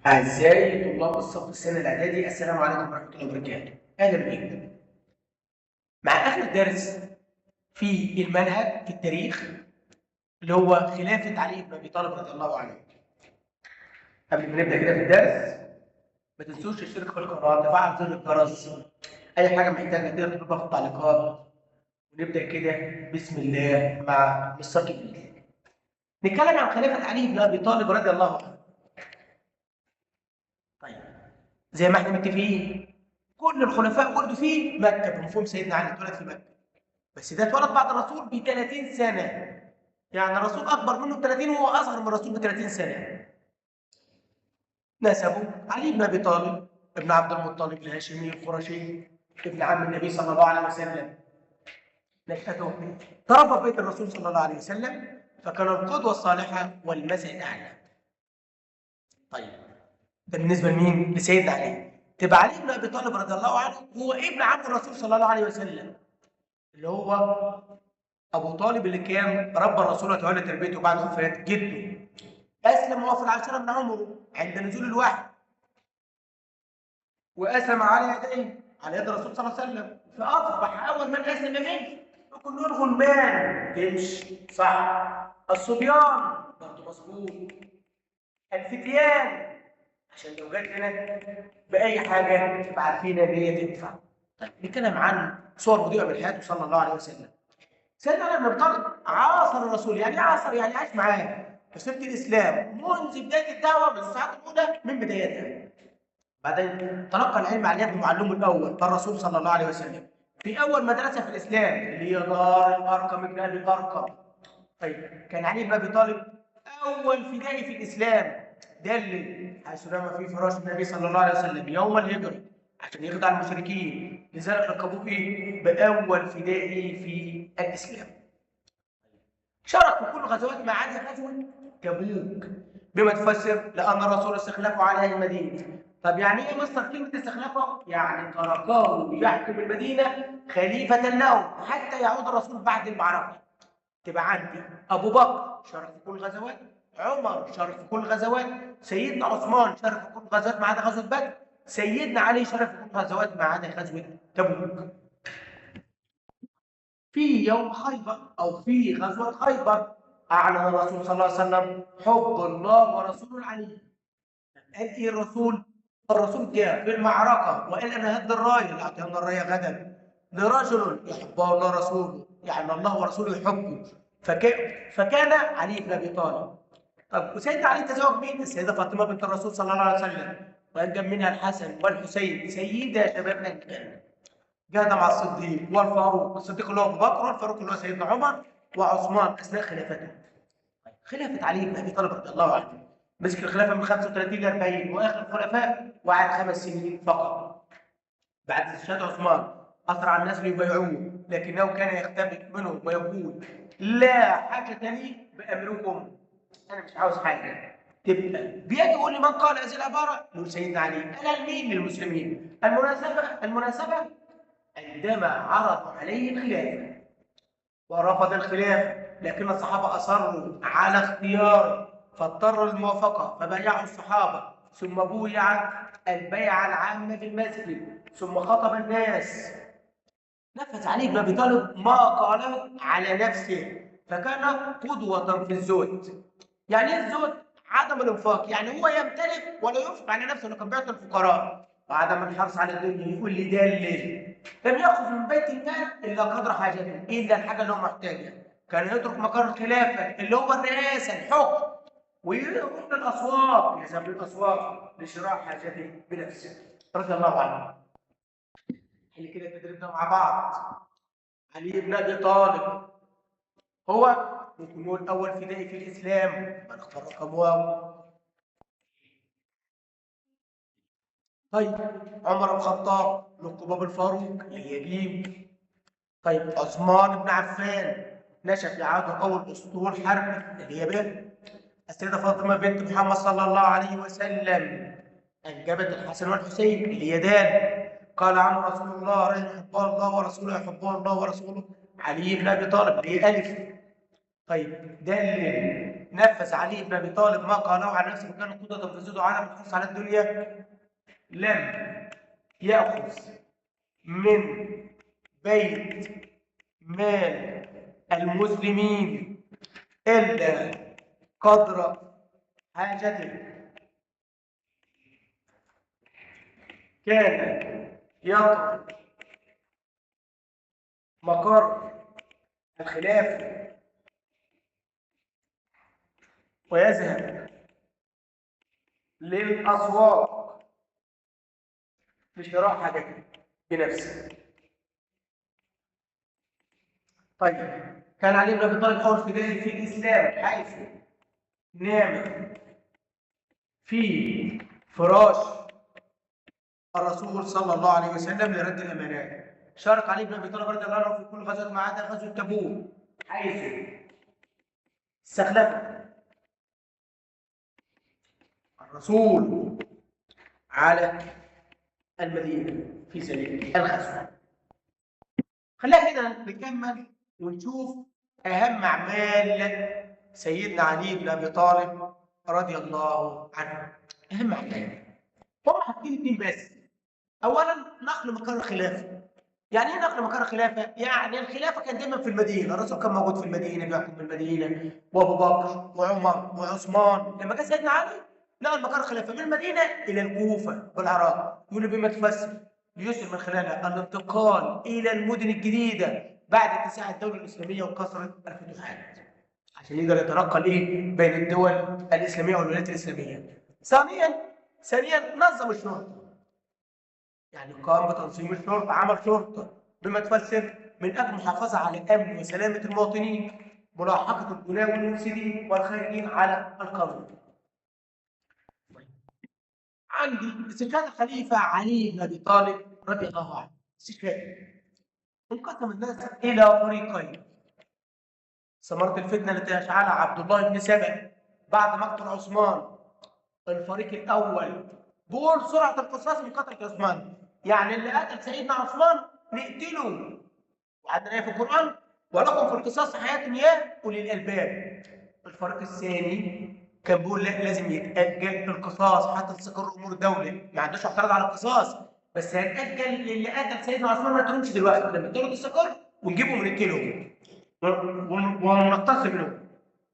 أعزائي طلاب الصف السنة الإعدادي، السلام عليكم ورحمة الله وبركاته. أهلا بكم. مع آخر درس في المنهج في التاريخ اللي هو خلافة علي بن أبي طالب رضي الله عنه. قبل ما نبدأ كده في الدرس، ما تنسوش تشترك في القناة، تفعل زر الجرس، أي حاجة محتاجة تقدر تكتبها في التعليقات. ونبدأ كده بسم الله مع مستر جديد. نتكلم عن خلافة علي بن أبي طالب رضي الله عنه. طيب، زي ما احنا متفقين كل الخلفاء ولدوا في مكة بمفهوم سيدنا علي اتولد في مكة. بس ده اتولد بعد الرسول ب 30 سنة. يعني الرسول أكبر منه ب 30 وهو أصغر من الرسول ب 30 سنة. نسبه علي بن أبي طالب ابن عبد المطلب الهاشمي القرشي ابن عم النبي صلى الله عليه وسلم. نشأته تربى في بيت الرسول صلى الله عليه وسلم، فكان القدوة الصالحة والمثل الأعلى. طيب، ده بالنسبة لمين؟ لسيدنا علي. تبقى علي بن أبي طالب رضي الله عنه هو ابن عم الرسول صلى الله عليه وسلم، اللي هو أبو طالب اللي كان ربى الرسول وتولى تربيته بعد وفاة جده. أسلم وهو في العاشرة من عمره عند نزول الوحي، وأسلم على يديه على يد الرسول صلى الله عليه وسلم، فأصبح أول من أسلم منه. كلهم غلمان تمشي صح، الصبيان برضه مظبوط، الفتيان عشان لو جت لنا بأي حاجة تبقى عارفين إن هي تنفع. طيب، نتكلم عن صور مضيئة من حياته صلى الله عليه وسلم. سيدنا علي بن ابي طالب عاصر الرسول، يعني عاصر يعني عاش معاه في سيره الاسلام منذ بدايه الدعوه من الساعات الاولى من بدايتها. بعدين تلقى العلم عن يد معلمه الاول الرسول صلى الله عليه وسلم في اول مدرسه في الاسلام اللي هي دار الارقم ابن ابي الارقم. طيب، كان علي بن ابي طالب اول فدائي في الاسلام، ده اللي حيث نام في فراش النبي صلى الله عليه وسلم يوم الهجره عشان يخدع المشركين، لذلك لقبوه ايه؟ باول فدائي في الاسلام. شارك في كل غزوات ما عدا غزوه تبوك، بما تفسر لان الرسول استخلفه على اهل المدينه. طب يعني ايه مصدر كلمه استخلافه؟ يعني تركه يحكم المدينه خليفه له حتى يعود الرسول بعد المعركه. تبقى عندي ابو بكر شارك في كل الغزوات، عمر شارك في كل الغزوات، سيدنا عثمان شارك في كل الغزوات ما عدا غزوه بدر، سيدنا علي شارك في كل الغزوات ما عدا غزوه تبوك. في يوم خيبر أو في غزوة خيبر أعلن الرسول صلى الله عليه وسلم حب الله ورسوله عليه. قال إيه الرسول؟ الرسول جاء في المعركة وقال أنا هدي الراية اللي أعطينا الراية غدا لرجل يحبه الله ورسوله، يعني الله ورسوله يحبه. فكان علي بن أبي طالب. طب وسيدنا علي تزوج مين؟ السيدة فاطمة بنت الرسول صلى الله عليه وسلم، وأنجب منها الحسن والحسين سيدة شباب الجنة. جاهد مع الصديق والفاروق، الصديق اللي هو ابو بكر والفاروق اللي هو سيدنا عمر وعثمان اثناء خلافته. خلافه علي بن ابي طالب رضي الله عنه، مسك الخلافه من 35 ل 40 واخر الخلفاء وقعد 5 سنين فقط. بعد استشهاد عثمان اسرع الناس ليبايعوه، لكنه كان يختبئ منهم ويقول لا حاجه لي بامركم، انا مش عاوز حاجه. تبقى بيدعو لمن قال هذه العباره نقول سيدنا علي. انا لمين؟ للمسلمين. المناسبه عندما عرضوا عليه الخلافة ورفض الخلافة، لكن الصحابة أصروا على اختياره فاضطر للموافقة فبايعوا الصحابة، ثم بويع البيعة العامة في المسجد، ثم خطب الناس. نفذ علي بن أبي طالب ما قاله على نفسه، فكان قدوة في الزهد. يعني ايه الزهد؟ عدم الانفاق، يعني هو يمتلك ولا ينفق على نفسه، انه كان بيعطي الفقراء. وعدم الحرص على الدنيا، يقول لي دلل. لم يأخذ من بيت المال الا قدر حاجته، الا الحاجه اللي هو محتاجها. كان يترك مقر الخلافه اللي هو الرئاسه الحكم، ويروح للاسواق، يذهب للاسواق لشراء حاجته بنفسه رضي الله عنه. احنا كده تدريبنا مع بعض. علي بن ابي طالب هو ممكن نقول اول فدائي في الاسلام، من اختار رقم واو. طيب، عمر بن الخطاب لقب باب الفاروق اللي هي جيم. طيب، عثمان بن عفان نشأ في عهد اول اسطول حربي اللي هي ب. السيده فاطمه بنت محمد صلى الله عليه وسلم انجبت الحسن والحسين اللي هي دال. قال عنه رسول الله رجل يحبه الله ورسوله يحبه الله ورسوله علي بن ابي طالب اللي هي الف. طيب، دلل. نفذ علي بن ابي طالب ما قاله عن نفسه وكان قدوة تنفذه على الحرص على الدنيا، لم يأخذ من بيت مال المسلمين إلا قدر حاجته، كان يترك مقر الخلافة ويذهب للأسواق لشراء حاجته بنفسه. طيب، كان علي بن ابي طالب اول فدائي في الاسلام، حيث نام في فراش الرسول صلى الله عليه وسلم لرد الامانات. شارك علي بن ابي طالب رضي الله عنه في كل غزوه ما عدا غزوه تبوك، حيث استخلف الرسول على المدينه في سبيل الغزو. خلينا كده نكمل ونشوف اهم اعمال سيدنا علي بن ابي طالب رضي الله عنه. اهم اعمال هم حاطين اتنين بس. اولا، نقل مقر الخلافه. يعني ايه نقل مقر الخلافه؟ يعني الخلافه كان دايما في المدينه، الرسول كان موجود في المدينه بيحكم المدينه، وابو بكر وعمر وعثمان. لما جه سيدنا علي نقل مقر الخلافه من المدينه الى الكوفه بالعراق، يقول بما تفسر ليسر من خلالها الانتقال الى المدن الجديده بعد اتساع الدوله الاسلاميه وكثره الفتوحات، عشان يقدر يتنقل بين الدول الاسلاميه والولايات الاسلاميه. ثانيا نظم الشرطه، يعني قام بتنظيم الشرطه، عمل شرطه بما تفسر من اجل المحافظه على امن وسلامه المواطنين، ملاحقه الجناه والمفسدين والخارجين على القانون. عندي استشهاد الخليفه علي بن ابي طالب رضي الله عنه. استشهاد انقسم الناس الى فريقين. ثمرة الفتنة التي أشعلها عبد الله بن سبأ بعد مقتل عثمان. الفريق الأول بيقول سرعة القصاص من قتل عثمان، يعني اللي قتل سيدنا عثمان نقتله. وعندنا في القرآن ولكم في القصاص حياة يا أولي الألباب. الفريق الثاني كان بيقول لا، لازم يتأجل القصاص حتى تستقر أمور الدولة، ما عندوش اعتراض على القصاص، بس هنأجل اللي قتل سيدنا عثمان ما نقتلهمش دلوقتي، لما الدولة تستقر ونجيبهم ونقتلهم ونقتص منهم.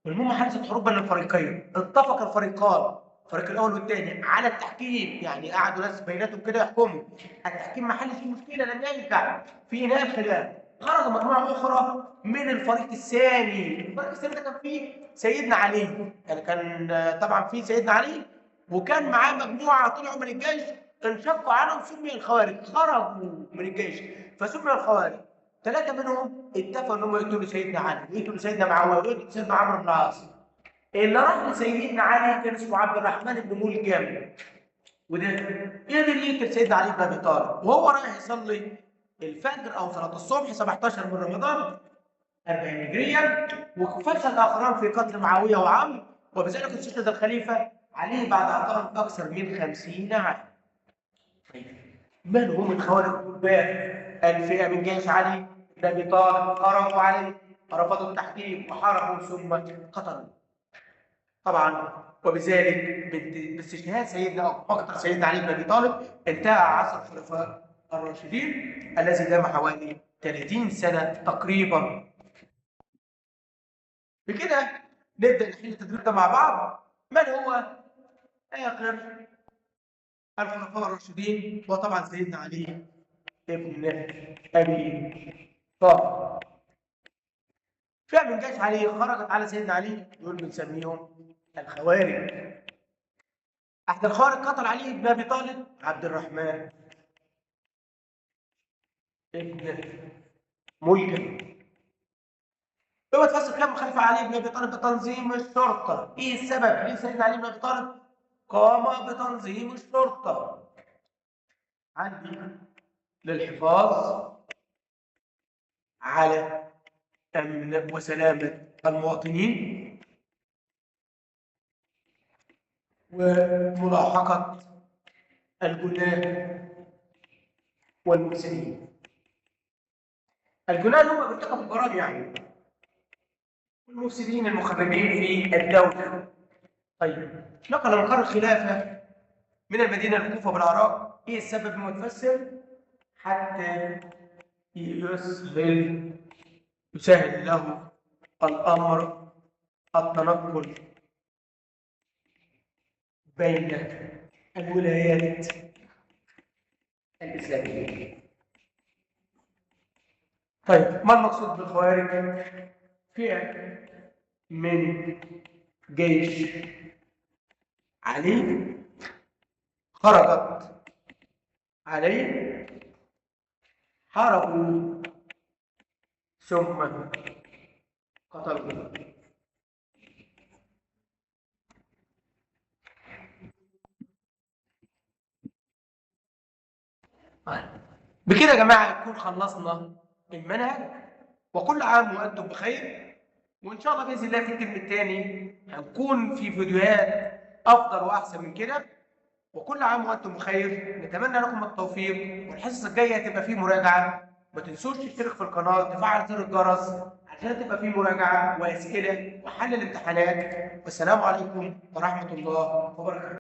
المهم حدثت حروب بين الفريقين، اتفق الفريقان الفريق الاول والثاني على التحكيم، يعني قعدوا ناس بيناتهم كده يحكموا التحكيم، ما حلش المشكله، لم ينفع في انهاء الخلاف. خرج مجموعه اخرى من الفريق الثاني. الفريق الثاني ده كان فيه سيدنا علي، يعني كان طبعا فيه سيدنا علي وكان معاه مجموعه طلعوا من الجيش، انشقوا عنهم سمي الخوارج، خرجوا من الجيش فسمي الخوارج. ثلاثة منهم اتفقوا انهم يقتلوا سيدنا علي ويقتلوا سيدنا معاوية ويقتلوا سيدنا عمرو بن العاص. اللي راح لسيدنا علي كان اسمه عبد الرحمن بن ملجم، وده قدر يقتل سيدنا علي بن ابي طالب وهو رايح يصلي الفجر او صلاة الصبح 17 من رمضان 40 هجريا، وفشل الاخران في قتل معاوية وعمرو، وبذلك استشهد الخليفة علي بعد عطاء اكثر من 50 عام. من هم الخوارج الكبار؟ الفئة من جيش علي بن أبي طالب خرجوا عليه، رفضوا التحكيم وحاربوا ثم قتلوا. طبعا وبذلك باستشهاد سيدنا أو مقتل سيدنا علي بن أبي طالب انتهى عصر الخلفاء الراشدين الذي دام حوالي 30 سنة تقريبا. بكده نبدأ نحل التدريب ده مع بعض. من هو آخر الخلفاء الراشدين؟ وطبعا سيدنا علي ابن ابي طالب. فئه من جيش علي خرجت على سيدنا علي، دول بنسميهم الخوارج. احد الخوارج قتل علي بن ابي طالب عبد الرحمن ابن ملجم. هو تفسر كلام خليفه علي بن ابي طالب بتنظيم الشرطه. ايه السبب؟ ليه سيدنا علي بن ابي طالب قام بتنظيم الشرطه؟ عندي للحفاظ على امن وسلامه المواطنين، وملاحقة الجناه والمفسدين. الجناه هم بيرتكبوا الجرائم، يعني والمفسدين المخربين في الدولة. طيب، نقل مقر الخلافة من المدينة الكوفة بالعراق. إيه السبب المتفسر؟ حتى يسهل له الأمر التنقل بين الولايات الإسلامية. طيب، ما المقصود بالخوارج؟ فئة من جيش علي خرجت عليه، حاربوا ثم قتلوا. بكده يا جماعة نكون خلصنا المنهج، وكل عام وأنتم بخير. وإن شاء الله بإذن الله في الترم الثاني هنكون في فيديوهات أفضل وأحسن من كده. وكل عام وأنتم بخير، نتمنى لكم التوفيق، والحصص الجاية هتبقى فيه مراجعة. ما تنسوش تشترك في القناة، تفعل زر الجرس عشان تبقى فيه مراجعة وأسئلة وحل الامتحانات. والسلام عليكم ورحمة الله وبركاته.